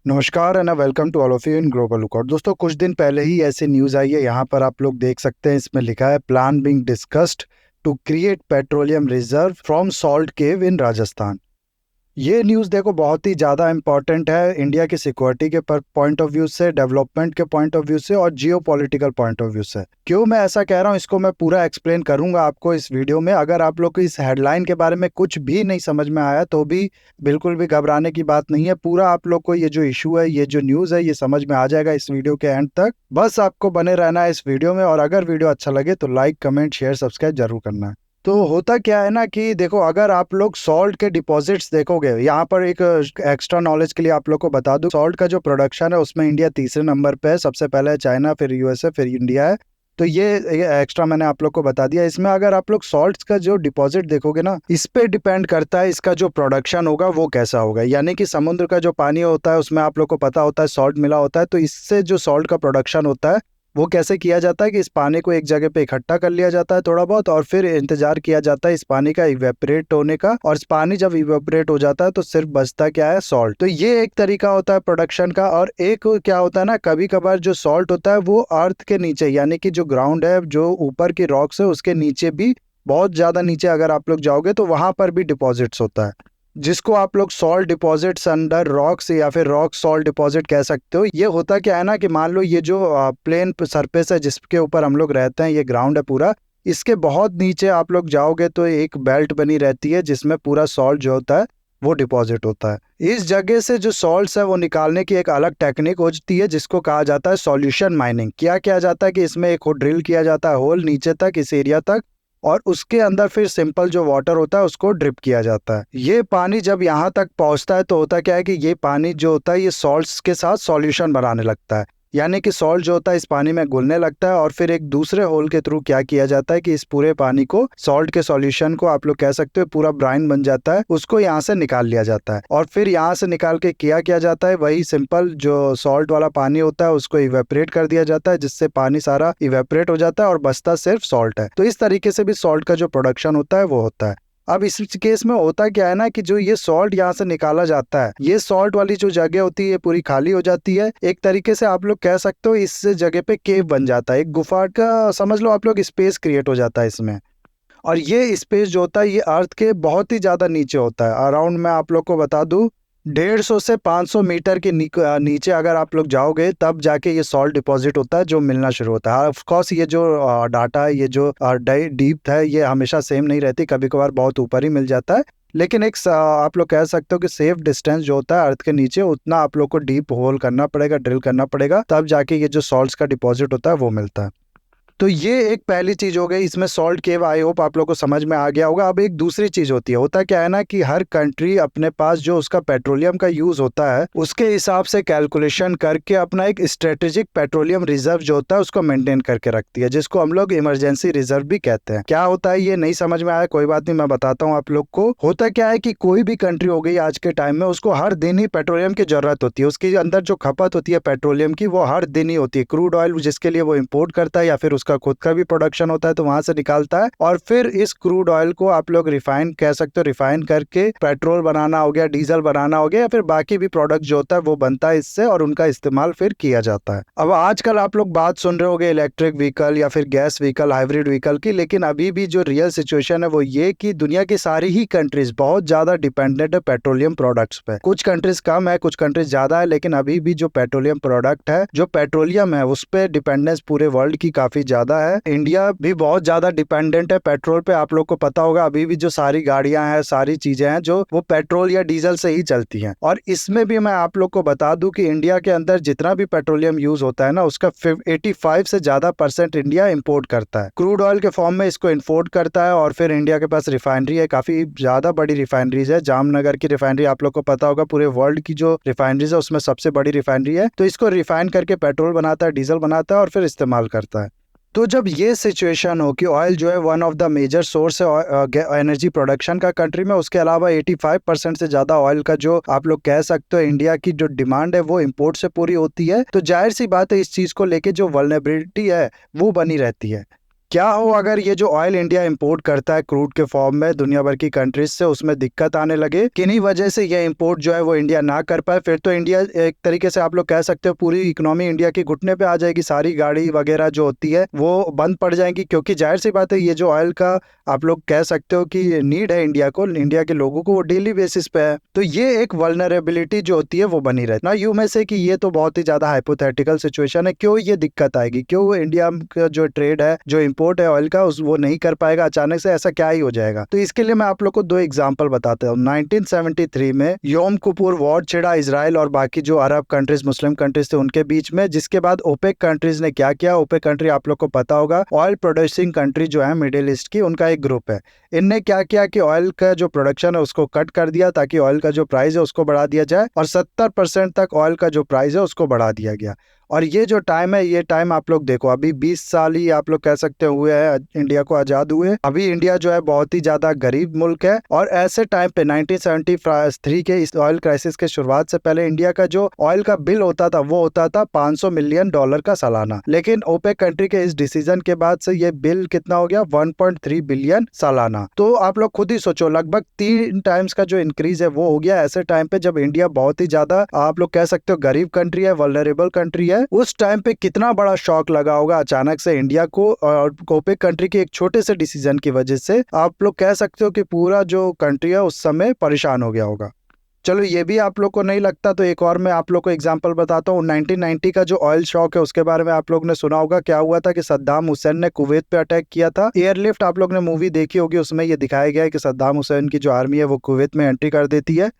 नमस्कार and welcome to all of you in global lookout. दोस्तों, कुछ दिन पहले ही ऐसी न्यूज़ आई है, यहाँ पर आप लोग देख सकते हैं। इसमें लिखा है plan being discussed to create petroleum reserve from salt cave in Rajasthan. ये न्यूज़ देखो बहुत ही ज़्यादा इम्पॉर्टेंट है इंडिया की सिक्योरिटी के पॉइंट ऑफ व्यू से, डेवलपमेंट के पॉइंट ऑफ व्यू से और जियो पॉलिटिकल पॉइंट ऑफ व्यू से। क्यों मैं ऐसा कह रहा हूँ, इसको मैं पूरा एक्सप्लेन करूंगा आपको इस वीडियो में। अगर आप लोग को इस हेडलाइन के बारे में कुछ भी नहीं समझ में आया तो भी बिल्कुल भी घबराने की बात नहीं है। पूरा आप लोग को ये जो इशू है, ये जो न्यूज़ है, ये समझ में आ जाएगा इस वीडियो के एंड तक। बस आपको बने रहना है इस वीडियो में, और अगर वीडियो अच्छा लगे तो लाइक, कमेंट, शेयर, सब्सक्राइब जरूर करना है। तो होता क्या है ना कि देखो, अगर आप लोग सॉल्ट के डिपॉजिट्स देखोगे, यहाँ पर एक एक्स्ट्रा नॉलेज के लिए आप लोग को बता दूं, सॉल्ट का जो प्रोडक्शन है उसमें इंडिया तीसरे नंबर पे है। सबसे पहले है चाइना, फिर यूएसए, फिर इंडिया है। तो ये एक्स्ट्रा मैंने आप लोग को बता दिया। इसमें अगर आप लोग सॉल्ट्स का जो डिपॉजिट देखोगे ना, इस पे डिपेंड करता है इसका जो प्रोडक्शन होगा वो कैसा होगा। यानी कि समुद्र का जो पानी होता है उसमें आप लोग को पता होता है सॉल्ट मिला होता है। तो इससे जो सॉल्ट का प्रोडक्शन होता है वो कैसे किया जाता है कि इस पानी को एक जगह पे इकट्ठा कर लिया जाता है थोड़ा बहुत, और फिर इंतजार किया जाता है इस पानी का इवेपोरेट होने का। और इस पानी जब इवेपोरेट हो जाता है तो सिर्फ बचता क्या है, सॉल्ट। तो ये एक तरीका होता है प्रोडक्शन का। और एक क्या होता है ना, कभी कभार जो सॉल्ट होता है वो अर्थ के नीचे, यानी कि जो ग्राउंड है, जो ऊपर की रॉक्स है, उसके नीचे भी, बहुत ज्यादा नीचे अगर आप लोग जाओगे तो वहां पर भी डिपॉजिट्स होता है, जिसको आप लोग सॉल्ट डिपॉजिट्स अंडर रॉक्स या फिर रॉक सॉल्ट डिपॉजिट कह सकते हो। ये होता क्या है ना कि मान लो ये जो प्लेन सरफेस है जिसके ऊपर हम लोग रहते हैं, ये ग्राउंड है पूरा, इसके बहुत नीचे आप लोग जाओगे तो एक बेल्ट बनी रहती है जिसमें पूरा सॉल्ट जो होता है वो डिपॉजिट होता है। इस जगह से जो सॉल्ट्स है वो निकालने की एक अलग टेक्निक होती है जिसको कहा जाता है सॉल्यूशन माइनिंग। क्या किया जाता है कि इसमें एक ड्रिल किया जाता है होल नीचे तक, इस एरिया तक, और उसके अंदर फिर सिंपल जो वाटर होता है उसको ड्रिप किया जाता है। ये पानी जब यहाँ तक पहुँचता है तो होता क्या है कि ये पानी जो होता है ये सॉल्ट्स के साथ सॉल्यूशन बनाने लगता है। यानी कि सॉल्ट जो होता है इस पानी में घुलने लगता है, और फिर एक दूसरे होल के थ्रू क्या किया जाता है कि इस पूरे पानी को, सॉल्ट के सॉल्यूशन को आप लोग कह सकते हो, पूरा ब्राइन बन जाता है, उसको यहाँ से निकाल लिया जाता है। और फिर यहाँ से निकाल के किया जाता है, वही सिंपल जो सॉल्ट वाला पानी होता है उसको इवेपोरेट कर दिया जाता है, जिससे पानी सारा इवेपोरेट हो जाता है और बचता सिर्फ सॉल्ट है। तो इस तरीके से भी सॉल्ट का जो प्रोडक्शन होता है वो होता है। अब इस केस में होता क्या है ना कि जो ये सॉल्ट यहाँ से निकाला जाता है, ये सॉल्ट वाली जो जगह होती है ये पूरी खाली हो जाती है। एक तरीके से आप लोग कह सकते हो इस जगह पे केव बन जाता है, एक गुफा का समझ लो आप लोग, स्पेस क्रिएट हो जाता है इसमें। और ये स्पेस जो होता है ये अर्थ के बहुत ही ज्यादा नीचे होता है। अराउंड मैं आप लोग को बता दूं, 150 से 500 मीटर के नीचे अगर आप लोग जाओगे तब जाके ये सॉल्ट डिपॉजिट होता है जो मिलना शुरू होता है। ऑफ कोर्स ये जो डाटा है, ये जो डीप है, ये हमेशा सेम नहीं रहती, कभी कभार बहुत ऊपर ही मिल जाता है। लेकिन एक आप लोग कह सकते हो कि सेफ डिस्टेंस जो होता है अर्थ के नीचे, उतना आप लोग को डीप होल करना पड़ेगा, ड्रिल करना पड़ेगा, तब जाके ये जो सॉल्ट्स का डिपॉजिट होता है वो मिलता है। तो ये एक पहली चीज हो गई, इसमें सॉल्ट केव, आई होप आप लोग को समझ में आ गया होगा। अब एक दूसरी चीज होती है, होता क्या है ना कि हर कंट्री अपने पास जो उसका पेट्रोलियम का यूज होता है उसके हिसाब से कैलकुलेशन करके अपना एक स्ट्रेटेजिक पेट्रोलियम रिजर्व जो होता है उसको मेंटेन करके रखती है, जिसको हम लोग इमरजेंसी रिजर्व भी कहते हैं। क्या होता है ये नहीं समझ में आया, कोई बात नहीं, मैं बताता हूँ आप लोग को। होता क्या है कि कोई भी कंट्री हो गई आज के टाइम में, उसको हर दिन ही पेट्रोलियम की जरूरत होती है। उसके अंदर जो खपत होती है पेट्रोलियम की वो हर दिन ही होती है। क्रूड ऑयल जिसके लिए वो इम्पोर्ट करता है या फिर उसका खुद का भी प्रोडक्शन होता है तो वहां से निकालता है, और फिर इस क्रूड ऑयल को आप लोग रिफाइन कह सकते हो, रिफाइन करके पेट्रोल बनाना हो गया, डीजल बनाना हो गया, या फिर बाकी भी प्रोडक्ट जो होता है वो बनता है इससे, और उनका इस्तेमाल फिर किया जाता है। अब आजकल आप लोग बात सुन रहे होगे इलेक्ट्रिक व्हीकल या फिर गैस व्हीकल, हाइब्रिड व्हीकल की, लेकिन अभी भी जो रियल सिचुएशन है वो ये कि दुनिया की सारी ही कंट्रीज बहुत ज्यादा डिपेंडेंट है पेट्रोलियम प्रोडक्ट्स पे। कुछ कंट्रीज कम है, कुछ कंट्रीज ज्यादा है, लेकिन अभी भी जो पेट्रोलियम प्रोडक्ट है, जो पेट्रोलियम है, उस पे डिपेंडेंस पूरे वर्ल्ड की काफी ज्यादा है। इंडिया भी बहुत ज्यादा डिपेंडेंट है पेट्रोल पे। आप लोग को पता होगा अभी भी जो सारी गाड़ियां हैं, सारी चीजें हैं, जो वो पेट्रोल या डीजल से ही चलती हैं। और इसमें भी मैं आप लोग को बता दूं कि इंडिया के अंदर जितना भी पेट्रोलियम यूज होता है ना, उसका 85 से ज्यादा % इंडिया इंपोर्ट करता है, क्रूड ऑयल के फॉर्म में इसको इंपोर्ट करता है। और फिर इंडिया के पास रिफाइनरी है, काफी ज्यादा बड़ी रिफाइनरीज है। जामनगर की रिफाइनरी आप लोग को पता होगा, पूरे वर्ल्ड की जो रिफाइनरीज है उसमें सबसे बड़ी रिफाइनरी है। तो इसको रिफाइन करके पेट्रोल बनाता है, डीजल बनाता है और फिर इस्तेमाल करता है। तो जब ये सिचुएशन हो कि ऑयल जो है one of the major source है एनर्जी प्रोडक्शन का कंट्री में, उसके अलावा 85% से ज्यादा ऑयल का जो आप लोग कह सकते हो इंडिया की जो डिमांड है वो इंपोर्ट से पूरी होती है, तो जाहिर सी बात है इस चीज को लेके जो वल्नरेबिलिटी है वो बनी रहती है। क्या हो अगर ये जो ऑयल इंडिया इंपोर्ट करता है क्रूड के फॉर्म में दुनिया भर की कंट्रीज से, उसमें दिक्कत आने लगे, किन्हीं वजह से ये इंपोर्ट जो है वो इंडिया ना कर पाए, फिर तो इंडिया एक तरीके से आप लोग कह सकते हो पूरी इकोनॉमी इंडिया की घुटने पे आ जाएगी। सारी गाड़ी वगैरह जो होती है वो बंद पड़ जाएंगी, क्योंकि जाहिर सी बात है ये जो ऑयल का आप लोग कह सकते हो कि नीड है इंडिया को, इंडिया के लोगों को, वो डेली बेसिस पे है। तो ये एक वल्नरेबिलिटी जो होती है वो बनी रहती है ना। यू में से कि ये तो बहुत ही ज्यादा हाइपोथेटिकल सिचुएशन है, क्यों ये दिक्कत आएगी, क्यों इंडिया का जो ट्रेड है, जो इंपोर्ट है ऑयल का, वो नहीं कर पाएगा अचानक से, ऐसा क्या ही हो जाएगा। तो इसके लिए मैं आप लोग को दो एग्जांपल बताता हूँ। 1973 में योम किपुर वॉर छिड़ा इजराइल और बाकी जो अरब कंट्रीज, मुस्लिम कंट्रीज थे उनके बीच में, जिसके बाद ओपेक कंट्रीज ने क्या किया। ओपेक कंट्री आप लोग को पता होगा ऑयल प्रोड्यूसिंग कंट्री जो है मिडिल ईस्ट की, उनका एक ग्रुप है। इनने क्या किया कि ऑयल का जो प्रोडक्शन है उसको कट कर दिया ताकि ऑयल का जो प्राइस है उसको बढ़ा दिया जाए, और 70% तक ऑयल का जो प्राइस है उसको बढ़ा दिया गया। और ये जो टाइम है, ये टाइम आप लोग देखो, अभी 20 साल ही आप लोग कह सकते हुए है इंडिया को आजाद हुए। अभी इंडिया जो है बहुत ही ज्यादा गरीब मुल्क है, और ऐसे टाइम पे 1973 के इस ऑयल क्राइसिस के शुरुआत से पहले इंडिया का जो ऑयल का बिल होता था वो होता था $500 मिलियन का सालाना। लेकिन ओपेक कंट्री के इस डिसीजन के बाद से ये बिल कितना हो गया, 1.3 बिलियन सालाना। तो आप लोग खुद ही सोचो, लगभग 3 टाइम्स का जो इंक्रीज है वो हो गया ऐसे टाइम पे जब इंडिया बहुत ही ज्यादा आप लोग कह सकते हो गरीब कंट्री है, वल्नरेबल कंट्री है। उस टाइम पे कितना बड़ा शॉक लगा होगा अचानक से इंडिया को, और ओपेक कंट्री के एक छोटे से डिसीजन की वजह से आप लोग कह सकते हो कि पूरा जो कंट्री है उस समय परेशान हो गया होगा। चलो ये भी आप लोग को नहीं लगता तो एक और मैं आप लोग को एग्जांपल बताता हूँ। 1990 का जो ऑयल शॉक है उसके बारे में आप लोग ने सुना होगा। क्या हुआ था कि सद्दाम हुसैन ने कुवैत पे अटैक किया था। एयरलिफ्ट आप लोग ने मूवी देखी होगी, उसमें ये दिखाया गया है कि सद्दाम हुसैन की जो आर्मी है वो कुवैत में एंट्री कर देती है।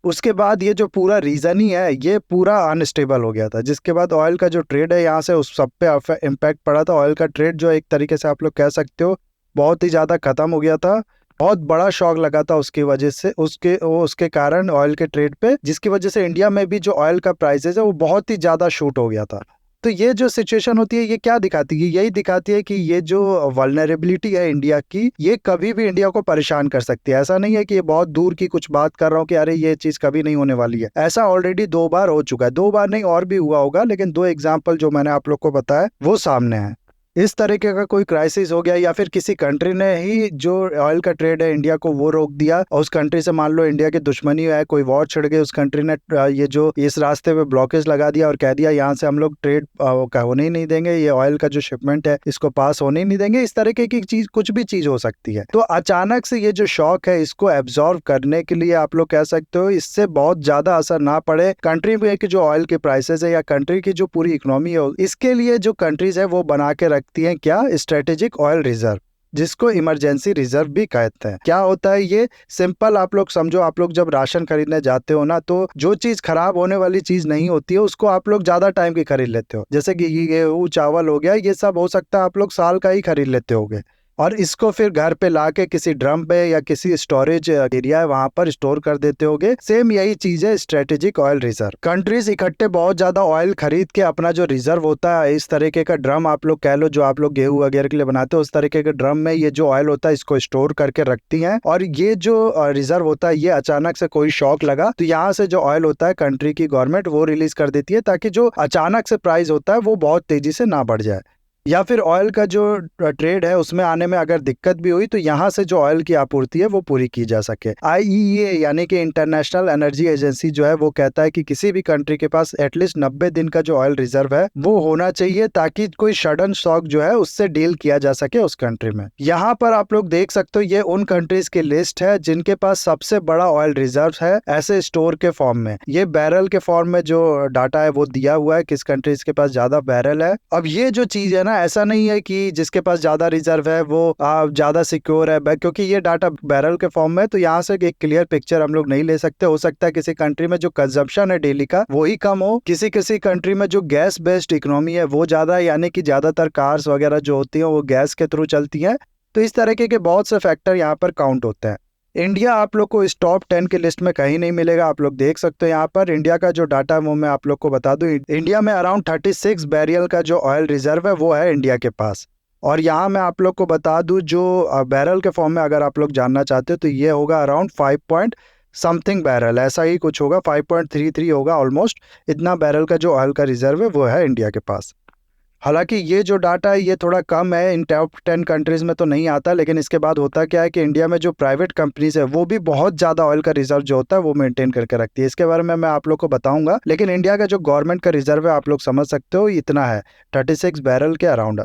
उसके बाद ये जो पूरा रीजन ही है ये पूरा अनस्टेबल हो गया था, जिसके बाद ऑयल का जो ट्रेड है यहाँ से उस सब पे इम्पैक्ट पड़ा था। ऑयल का ट्रेड जो एक तरीके से आप लोग कह सकते हो बहुत ही ज्यादा खत्म हो गया था। बहुत बड़ा शॉक लगा था उसकी वजह से, उसके कारण ऑयल के ट्रेड पे, जिसकी वजह से इंडिया में भी जो ऑयल का प्राइसेस है वो बहुत ही ज्यादा शूट हो गया था। तो ये जो सिचुएशन होती है ये क्या दिखाती है, यही दिखाती है कि ये जो वल्नरेबिलिटी है इंडिया की, ये कभी भी इंडिया को परेशान कर सकती है। ऐसा नहीं है कि ये बहुत दूर की कुछ बात कर रहा हूँ कि अरे ये चीज कभी नहीं होने वाली है। ऐसा ऑलरेडी 2 बार हो चुका है, 2 बार नहीं और भी हुआ होगा, लेकिन 2 एग्जाम्पल जो मैंने आप लोग को बताया वो सामने है। इस तरीके का कोई क्राइसिस हो गया या फिर किसी कंट्री ने ही जो ऑयल का ट्रेड है इंडिया को वो रोक दिया, और उस कंट्री से मान लो इंडिया की दुश्मनी है, कोई वॉर छिड़ गई, उस कंट्री ने ये जो इस रास्ते पे ब्लॉकेज लगा दिया और कह दिया यहाँ से हम लोग ट्रेड होने ही नहीं देंगे, ये ऑयल का जो शिपमेंट है इसको पास होने ही नहीं देंगे। इस तरीके की चीज, कुछ भी चीज हो सकती है। तो अचानक से ये जो शॉक है इसको एब्जॉर्व करने के लिए आप लोग कह सकते हो इससे बहुत ज्यादा असर ना पड़े कंट्री में की जो ऑयल के प्राइसेस है या कंट्री की जो पूरी इकोनॉमी है, इसके लिए जो कंट्रीज है वो बना के रखती हैं क्या, स्ट्रेटेजिक ऑयल रिजर्व, जिसको इमरजेंसी रिजर्व भी कहते हैं। क्या होता है ये, सिंपल आप लोग समझो, आप लोग जब राशन खरीदने जाते हो ना, तो जो चीज खराब होने वाली चीज नहीं होती है उसको आप लोग ज्यादा टाइम की खरीद लेते हो। जैसे कि गेहूं चावल हो गया, ये सब हो सकता है आप लोग साल का ही खरीद लेते होगे, और इसको फिर घर पे लाके किसी ड्रम पे या किसी स्टोरेज एरिया है वहां पर स्टोर कर देते होगे। सेम यही चीज है स्ट्रेटेजिक ऑयल रिजर्व। कंट्रीज इकट्ठे बहुत ज्यादा ऑयल खरीद के अपना जो रिजर्व होता है, इस तरीके का ड्रम आप लोग कह लो, जो आप लोग गेहूं वगैरह के लिए बनाते हो, उस तरीके के ड्रम में ये जो ऑयल होता है इसको स्टोर करके रखती हैं। और ये जो रिजर्व होता है ये अचानक से कोई शॉक लगा तो यहाँ से जो ऑयल होता है कंट्री की गवर्नमेंट वो रिलीज कर देती है, ताकि जो अचानक से प्राइस होता है वो बहुत तेजी से ना बढ़ जाए। या फिर ऑयल का जो ट्रेड है उसमें आने में अगर दिक्कत भी हुई तो यहाँ से जो ऑयल की आपूर्ति है वो पूरी की जा सके। IEA यानी कि इंटरनेशनल एनर्जी एजेंसी जो है वो कहता है कि किसी भी कंट्री के पास एटलीस्ट 90 दिन का जो ऑयल रिजर्व है वो होना चाहिए, ताकि कोई सडन शॉक जो है उससे डील किया जा सके उस कंट्री में। यहाँ पर आप लोग देख सकते हो ये उन कंट्रीज की लिस्ट है जिनके पास सबसे बड़ा ऑयल रिजर्व है ऐसे स्टोर के फॉर्म में। ये बैरल के फॉर्म में जो डाटा है वो दिया हुआ है किस कंट्रीज के पास ज्यादा बैरल है। अब ये जो चीज है ना, ऐसा नहीं है कि जिसके पास ज्यादा रिजर्व है वो ज्यादा सिक्योर है, क्योंकि ये डाटा बैरल के फॉर्म में है, तो यहाँ से एक क्लियर पिक्चर हम लोग नहीं ले सकते। हो सकता है किसी कंट्री में जो कंजम्पशन है डेली का वही कम हो, किसी किसी कंट्री में जो गैस बेस्ड इकोनॉमी है वो ज्यादा, यानी कि ज्यादातर कार्स वगैरह जो होती हैं वो गैस के थ्रू चलती हैं। तो इस तरीके के बहुत से फैक्टर यहाँ पर काउंट होते हैं। इंडिया आप लोग को इस टॉप 10 की लिस्ट में कहीं नहीं मिलेगा। आप लोग देख सकते हो यहाँ पर इंडिया का जो डाटा वो मैं आप लोग को बता दूं, इंडिया में अराउंड 36 बैरियल का जो ऑयल रिजर्व है वो है इंडिया के पास। और यहाँ मैं आप लोग को बता दूं जो बैरल के फॉर्म में अगर आप लोग जानना चाहते हो तो ये होगा अराउंड 5 पॉइंट समथिंग बैरल, ऐसा ही कुछ होगा, 5.33 होगा ऑलमोस्ट। इतना बैरल का जो ऑयल का रिजर्व है वो है इंडिया के पास। हालांकि ये जो डाटा है ये थोड़ा कम है, इन टॉप 10 कंट्रीज में तो नहीं आता, लेकिन इसके बाद होता क्या है कि इंडिया में जो प्राइवेट कंपनीज है वो भी बहुत ज़्यादा ऑयल का रिजर्व जो होता है वो मेंटेन करके रखती है। इसके बारे में मैं आप लोग को बताऊंगा, लेकिन इंडिया का जो गवर्नमेंट का रिजर्व है आप लोग समझ सकते हो इतना है, 36 बैरल के अराउंड।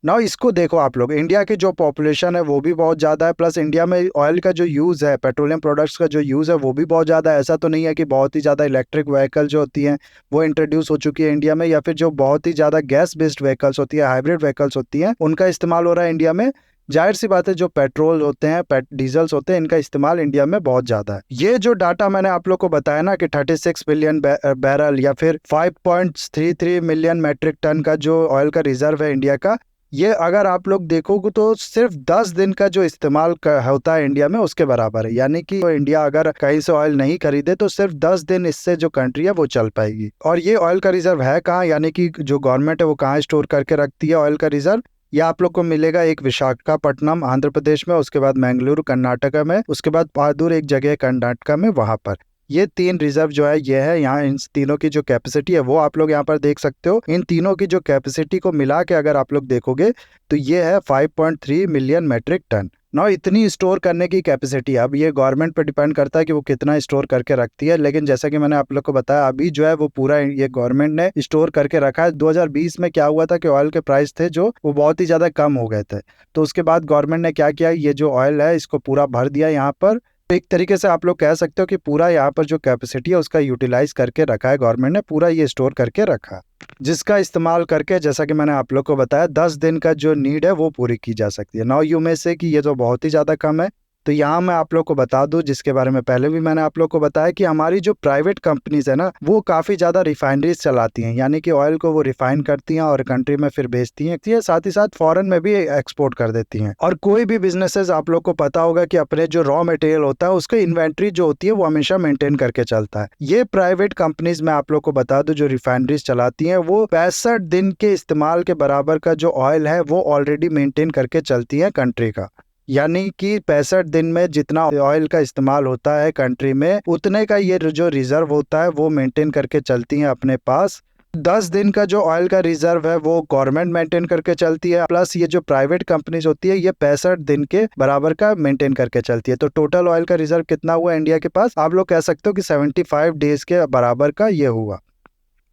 नाउ इसको देखो आप लोग, इंडिया की जो पॉपुलेशन है वो भी बहुत ज़्यादा है, प्लस इंडिया में ऑयल का जो यूज़ है, पेट्रोलियम प्रोडक्ट्स का जो यूज़ है वो भी बहुत ज़्यादा है। ऐसा तो नहीं है कि बहुत ही ज़्यादा इलेक्ट्रिक व्हीकल जो होती हैं वो इंट्रोड्यूस हो चुकी है इंडिया में, या फिर जो बहुत ही ज़्यादा गैस बेस्ड व्हीकल्स होती है, हाइब्रिड व्हीकल्स होती हैं, उनका इस्तेमाल हो रहा है इंडिया में। जाहिर सी बात है जो पेट्रोल होते हैं, डीजल्स होते हैं, इनका इस्तेमाल इंडिया में बहुत ज़्यादा है। ये जो डाटा मैंने आप लोग को बताया ना कि 36 बिलियन बैरल या फिर 5.33 मिलियन मैट्रिक टन का जो ऑयल का रिजर्व है इंडिया का, ये अगर आप लोग देखोगे तो सिर्फ 10 दिन का जो इस्तेमाल होता है इंडिया में उसके बराबर है। यानी कि तो इंडिया अगर कहीं से ऑयल नहीं खरीदे तो सिर्फ 10 दिन इससे जो कंट्री है वो चल पाएगी। और ये ऑयल का रिजर्व है कहाँ, यानी कि जो गवर्नमेंट है वो कहाँ स्टोर करके रखती है ऑयल का रिजर्व, ये आप लोग को मिलेगा एक विशाखापट्टनम आंध्र प्रदेश में, उसके बाद मैंगलुरु कर्नाटका में, उसके बाद पादुर एक जगह है कर्नाटका में, वहां पर ये 3 रिजर्व जो है ये है। यहाँ इन तीनों की जो कैपेसिटी है वो आप लोग यहाँ पर देख सकते हो। इन तीनों की जो कैपेसिटी को मिला के अगर आप लोग देखोगे तो ये है 5.3 मिलियन मैट्रिक टन। ना इतनी स्टोर करने की कैपेसिटी, अब ये गवर्नमेंट पे डिपेंड करता है कि वो कितना स्टोर करके रखती है, लेकिन जैसा कि मैंने आप लोग को बताया अभी जो है वो पूरा ये गवर्नमेंट ने स्टोर करके रखा है। 2020 में क्या हुआ था कि ऑयल के प्राइस थे जो वो बहुत ही ज़्यादा कम हो गए थे, तो उसके बाद गवर्नमेंट ने क्या किया, ये जो ऑयल है इसको पूरा भर दिया यहाँ पर। एक तरीके से आप लोग कह सकते हो कि पूरा यहाँ पर जो कैपेसिटी है उसका यूटिलाइज करके रखा है गवर्नमेंट ने, पूरा ये स्टोर करके रखा, जिसका इस्तेमाल करके जैसा कि मैंने आप लोग को बताया 10 दिन का जो नीड है वो पूरी की जा सकती है। 9 यू में से कि ये तो बहुत ही ज़्यादा कम है। तो यहाँ मैं आप लोग को बता दूं, जिसके बारे में पहले भी मैंने आप लोग को बताया कि हमारी जो प्राइवेट कंपनीज है ना वो काफ़ी ज़्यादा रिफाइनरीज चलाती हैं, यानी कि ऑयल को वो रिफाइन करती हैं और कंट्री में फिर बेचती हैं, साथ ही साथ फॉरेन में भी एक्सपोर्ट कर देती हैं। और कोई भी बिजनेसेस आप लोग को पता होगा कि अपने जो रॉ मटेरियल होता है उसकी इन्वेंट्री जो होती है वो हमेशा मेंटेन करके चलता है। ये प्राइवेट कंपनीज में आप लोग को बता दूं जो रिफाइनरीज चलाती हैं वो 65 दिन के इस्तेमाल के बराबर का जो ऑयल है वो ऑलरेडी मेंटेन करके चलती है कंट्री का। यानी कि 65 दिन में जितना ऑयल का इस्तेमाल होता है कंट्री में उतने का ये जो रिजर्व होता है वो मेंटेन करके चलती हैं अपने पास। 10 दिन का जो ऑयल का रिजर्व है वो गवर्नमेंट मेंटेन करके चलती है, प्लस ये जो प्राइवेट कंपनीज होती है ये 65 दिन के बराबर का मेंटेन करके चलती है। तो टोटल ऑयल का रिजर्व कितना हुआ इंडिया के पास, आप लोग कह सकते हो कि 75 डेज के बराबर का ये हुआ।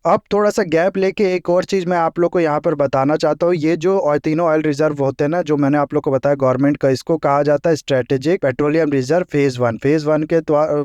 अब थोड़ा सा गैप लेके एक और चीज़ मैं आप लोग को यहाँ पर बताना चाहता हूँ। ये जो तीनों ऑयल रिजर्व होते हैं ना जो मैंने आप लोग को बताया गवर्नमेंट का, इसको कहा जाता है strategic petroleum reserve phase 1। Phase 1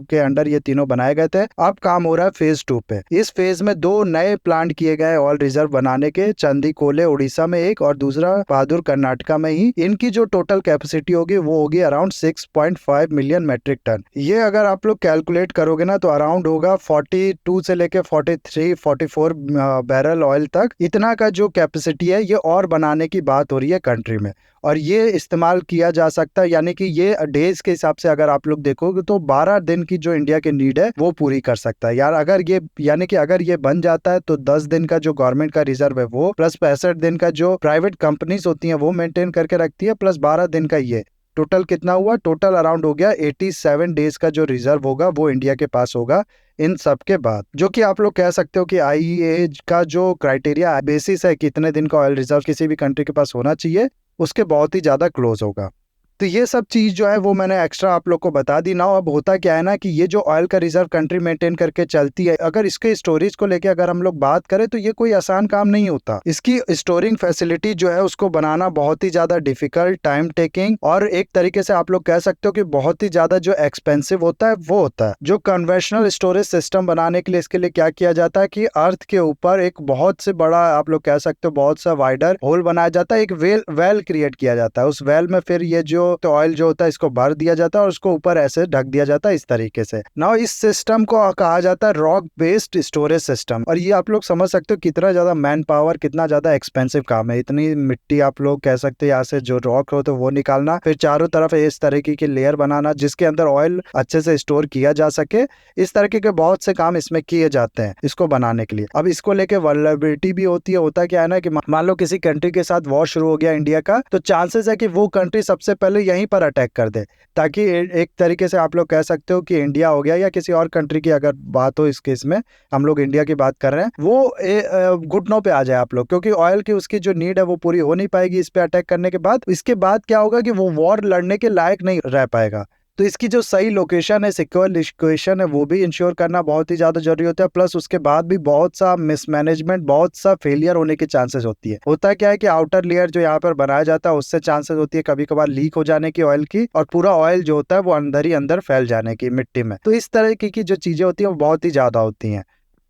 के अंडर ये तीनों बनाए गए थे। अब काम हो रहा है फेज 2 पे। इस फेज में 2 नए प्लांट किए गए ऑयल रिजर्व बनाने के, चंदी कोले उड़ीसा में एक और दूसरा पादुर कर्नाटका में ही। इनकी जो टोटल कैपेसिटी होगी वो होगी अराउंड 6.5 मिलियन मैट्रिक टन। ये अगर आप लोग कैलकुलेट करोगे ना तो अराउंड होगा 42 से लेके 44 बैरल ऑयल तक, इतना का जो कैपेसिटी है ये और बनाने की बात हो रही है कंट्री में, और ये इस्तेमाल किया जा सकता है। यानी कि ये डेज के हिसाब से अगर आप लोग देखोगे तो 12 दिन की जो इंडिया की नीड है वो पूरी कर सकता है यार। अगर ये यानी कि अगर ये बन जाता है तो 10 दिन का जो गवर्नमेंट का रिजर्व है वो, प्लस 65 दिन का जो प्राइवेट कंपनीज होती है वो मेंटेन करके रखती है, प्लस 12 दिन का ये, टोटल कितना हुआ, टोटल अराउंड हो गया 87 डेज का जो रिजर्व होगा वो इंडिया के पास होगा इन सब के बाद। जो कि आप लोग कह सकते हो कि आईईए का जो क्राइटेरिया बेसिस है कितने दिन का ऑयल रिजर्व किसी भी कंट्री के पास होना चाहिए उसके बहुत ही ज्यादा क्लोज होगा। तो ये सब चीज़ जो है वो मैंने एक्स्ट्रा आप लोग को बता दी ना। अब होता क्या है ना कि ये जो ऑयल का रिजर्व कंट्री मेंटेन करके चलती है, अगर इसके स्टोरेज को लेके अगर हम लोग बात करें तो ये कोई आसान काम नहीं होता। इसकी स्टोरिंग फैसिलिटी जो है उसको बनाना बहुत ही ज़्यादा डिफिकल्ट, टाइम टेकिंग, और एक तरीके से आप लोग कह सकते हो कि बहुत ही ज़्यादा जो एक्सपेंसिव होता है वो होता है। जो कन्वेंशनल स्टोरेज सिस्टम बनाने के लिए इसके लिए क्या किया जाता है कि अर्थ के ऊपर एक बहुत से बड़ा, आप लोग कह सकते हो बहुत सा वाइडर होल बनाया जाता है, एक वेल क्रिएट किया जाता है। उस वेल में फिर ये जो तो ऑयल जो होता है इसको भर दिया जाता है और उसको ऊपर ऐसे ढक दिया जाता है इस तरीके से। नाउ इस सिस्टम को कहा जाता है रॉक बेस्ड स्टोरेज सिस्टम। और ये आप लोग समझ सकते हो कितना ज्यादा मैन पावर, कितना ज्यादा एक्सपेंसिव काम है। इतनी मिट्टी आप लोग कह सकते हैं यहाँ से जो रॉक हो तो वो निकालना, फिर चारों तरफ इस तरीके की लेयर बनाना जिसके अंदर ऑयल अच्छे से स्टोर किया जा सके। इस तरीके के बहुत से काम इसमें किए जाते हैं इसको बनाने के लिए। अब इसको लेके वल्नरेबिलिटी भी होती है। होता क्या है ना कि मान लो किसी कंट्री के साथ वॉर शुरू हो गया इंडिया का, तो चांसेस है कि वो कंट्री सबसे पहले पहले यहीं पर अटैक कर दे, ताकि एक तरीके से आप लोग कह सकते हो कि इंडिया हो गया या किसी और कंट्री की अगर बात हो, इस केस में हम लोग इंडिया की बात कर रहे हैं, वो घुटनों पे आ जाए आप लोग, क्योंकि ऑयल की उसकी जो नीड है वो पूरी हो नहीं पाएगी इस पे अटैक करने के बाद। इसके बाद क्या होगा कि वो वॉर लड़ने के लायक नहीं रह पाएगा। तो इसकी जो सही लोकेशन है, सिक्योर लोकेशन है, वो भी इंश्योर करना बहुत ही ज़्यादा जरूरी होता है। प्लस उसके बाद भी बहुत सा मिसमैनेजमेंट, बहुत सा फेलियर होने की चांसेस होती है। होता क्या है कि आउटर लेयर जो यहाँ पर बनाया जाता है उससे चांसेस होती है कभी कभार लीक हो जाने की ऑयल की, और पूरा ऑयल जो होता है वो अंदर ही अंदर फैल जाने की मिट्टी में। तो इस तरह की जो चीजें होती है वो बहुत ही ज्यादा होती हैं।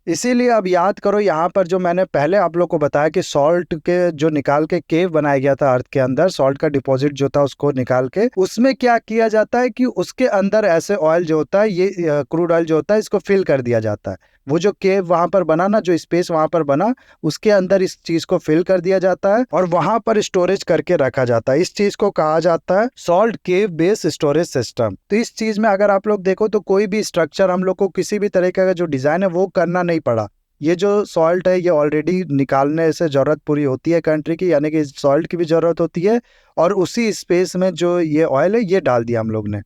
इसीलिए अब याद करो यहाँ पर जो मैंने पहले आप लोग को बताया कि सॉल्ट के जो निकाल के केव बनाया गया था अर्थ के अंदर, सॉल्ट का डिपॉजिट जो था उसको निकाल के, उसमें क्या किया जाता है कि उसके अंदर ऐसे ऑयल जो होता है, ये क्रूड ऑयल जो होता है, इसको फिल कर दिया जाता है। वो जो केव वहां पर बना ना, जो स्पेस वहां पर बना, उसके अंदर इस चीज को फिल कर दिया जाता है और वहां पर स्टोरेज करके रखा जाता है। इस चीज को कहा जाता है सॉल्ट केव बेस स्टोरेज सिस्टम। तो इस चीज में अगर आप लोग देखो तो कोई भी स्ट्रक्चर हम लोग को किसी भी तरीके का जो डिजाइन है वो करना नहीं पड़ा। ये जो सॉल्ट है ये ऑलरेडी निकालने से जरूरत पूरी होती है कंट्री की, यानी कि सॉल्ट की भी जरूरत होती है, और उसी स्पेस में जो ये ऑयल है ये डाल दिया हम लोग ने।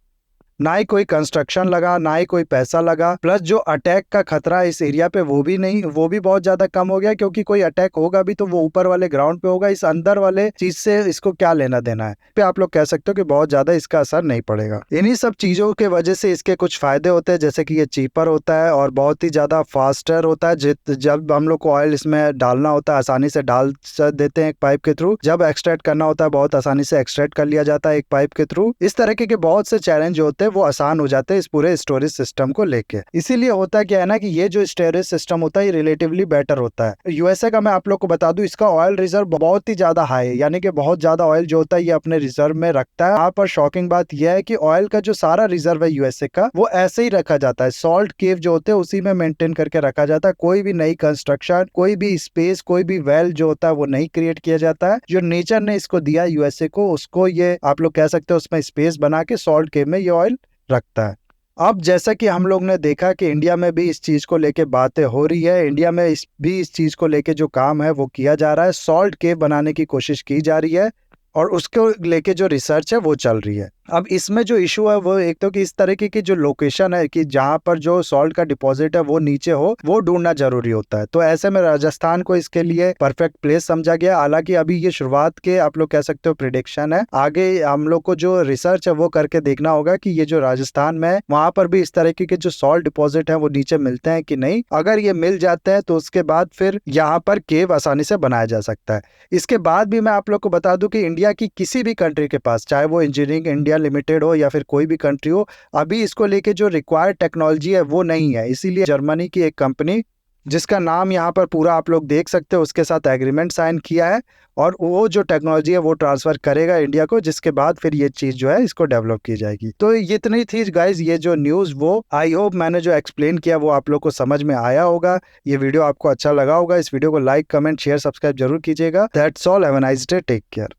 ना ही कोई कंस्ट्रक्शन लगा, ना ही कोई पैसा लगा, प्लस जो अटैक का खतरा है इस एरिया पे वो भी नहीं, वो भी बहुत ज्यादा कम हो गया, क्योंकि कोई अटैक होगा भी तो वो ऊपर वाले ग्राउंड पे होगा। इस अंदर वाले चीज से इसको क्या लेना देना है, पे आप लोग कह सकते हो कि बहुत ज्यादा इसका असर नहीं पड़ेगा। इन्हीं सब चीजों के वजह से इसके कुछ फायदे होते हैं, जैसे कि ये चीपर होता है और बहुत ही ज्यादा फास्टर होता है। जब हम लोग को ऑयल इसमें डालना होता है आसानी से डाल देते हैं एक पाइप के थ्रू, जब एक्सट्रैक्ट करना होता है बहुत आसानी से एक्सट्रैक्ट कर लिया जाता है एक पाइप के थ्रू। इस तरीके के बहुत से चैलेंज होते हैं वो आसान हो जाते हैं इस पूरे स्टोरेज सिस्टम को लेके। इसीलिए होता क्या है ना कि ये जो स्टोरेज सिस्टम होता है ये रिलेटिवली बेटर होता है। यूएसए का मैं आप लोग को बता दूं, इसका ऑयल रिजर्व बहुत ही ज्यादा हाई है, यानी कि बहुत ज्यादा ऑयल जो होता है ये अपने रिजर्व में रखता है। यहाँ पर शॉकिंग बात यह है कि ऑयल का जो सारा रिजर्व है यूएसए का वो ऐसे ही रखा जाता है, सॉल्ट केव जो होते हैं उसी में मेंटेन करके रखा जाता है। कोई भी नई कंस्ट्रक्शन, कोई भी स्पेस, कोई भी वेल जो होता है वो नहीं क्रिएट किया जाता है। जो नेचर ने इसको दिया यूएसए को, उसको ये आप लोग कह सकते हो उसमें स्पेस बना के सॉल्ट केव में ये ऑयल रखता है। अब जैसा कि हम लोग ने देखा कि इंडिया में भी इस चीज को लेके बातें हो रही है, इंडिया में इस चीज को लेके जो काम है वो किया जा रहा है, सॉल्ट केव बनाने की कोशिश की जा रही है और उसको लेके जो रिसर्च है वो चल रही है। अब इसमें जो इशू है वो एक तो कि इस तरीके की जो लोकेशन है कि जहाँ पर जो सॉल्ट का डिपॉजिट है वो नीचे हो, वो ढूंढना जरूरी होता है। तो ऐसे में राजस्थान को इसके लिए परफेक्ट प्लेस समझा गया। हालांकि अभी ये शुरुआत के आप लोग कह सकते हो प्रिडिक्शन है, आगे हम लोग को जो रिसर्च है वो करके देखना होगा कि ये जो राजस्थान में वहां पर भी इस तरीके के जो सॉल्ट डिपॉजिट है वो नीचे मिलते हैं कि नहीं। अगर ये मिल जाते हैं तो उसके बाद फिर यहाँ पर केव आसानी से बनाया जा सकता है। इसके बाद भी मैं आप लोग को बता दूं कि इंडिया की किसी भी कंट्री के पास, चाहे वो इंजीनियरिंग इंडिया लिमिटेड हो या फिर कोई भी कंट्री हो, अभी इसको लेके जो रिक्वायर्ड टेक्नोलॉजी है वो नहीं है। इसीलिए जर्मनी की एक कंपनी, जिसका नाम यहाँ पर पूरा आप लोग देख सकते हो, उसके साथ एग्रीमेंट साइन किया है और वो जो टेक्नोलॉजी है वो ट्रांसफर करेगा इंडिया को, जिसके बाद फिर ये चीज जो है इसको डेवलप की जाएगी। तो ये इतनी थी गाइज ये जो न्यूज, वो आई होप मैंने जो एक्सप्लेन किया वो आप लोग को समझ में आया होगा। ये वीडियो आपको अच्छा लगा होगा। इस वीडियो को लाइक, कमेंट, शेयर, सब्सक्राइब जरूर कीजिएगा। That's all, have a nice day, take care.